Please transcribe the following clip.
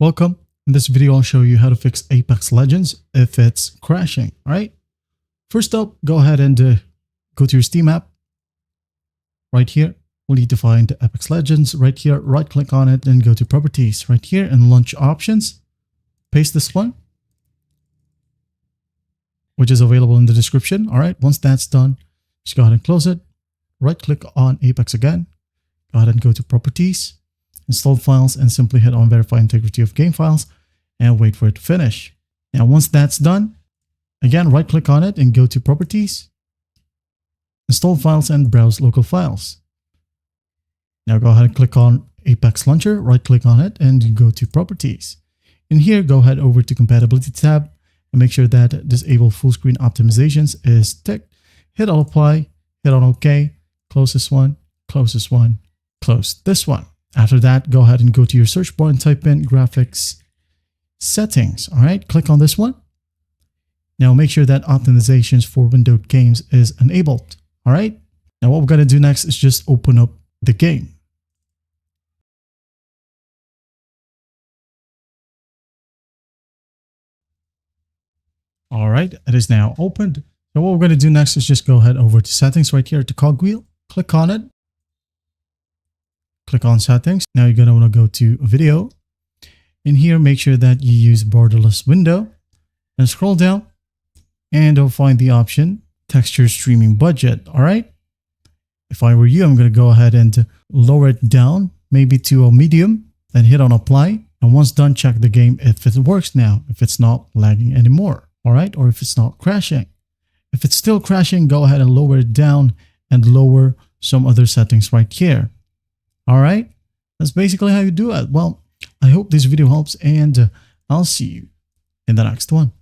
Welcome. In this video, I'll show you how to fix Apex Legends if it's crashing. All right. First up, go ahead and go to your Steam app. Right here, we'll need to find Apex Legends. Right here, right click on it, then go to Properties. Right here and Launch Options. Paste this one, which is available in the description. All right. Once that's done, just go ahead and close it. Right click on Apex again. Go ahead and go to Properties, Install Files, and simply hit on Verify Integrity of Game Files and wait for it to finish. Now, once that's done, again, right click on it and go to Properties, Install Files, and Browse Local Files. Now go ahead and click on Apex Launcher, right click on it and go to Properties. In here, go ahead over to Compatibility tab and make sure that Disable Full Screen Optimizations is ticked. Hit on Apply, hit on OK, close this one, close this one, close this one. After that, go ahead and go to your search bar and type in Graphics Settings. All right, click on this one. Now make sure that optimizations for windowed games is enabled. All right. Now what we're going to do next is just open up the game. All right, it is now opened. So what we're going to do next is just go ahead over to Settings right here at the cogwheel. Click on it. Click on Settings. Now you're going to want to go to Video. In here, make sure that you use borderless window and scroll down and you'll find the option Texture Streaming Budget. All right. If I were you, I'm going to go ahead and lower it down, maybe to a medium, then hit on Apply. And once done, check the game if it works now, if it's not lagging anymore. All right. Or if it's not crashing. If it's still crashing, go ahead and lower it down and lower some other settings right here. All right. That's basically how you do it. Well, I hope this video helps and I'll see you in the next one.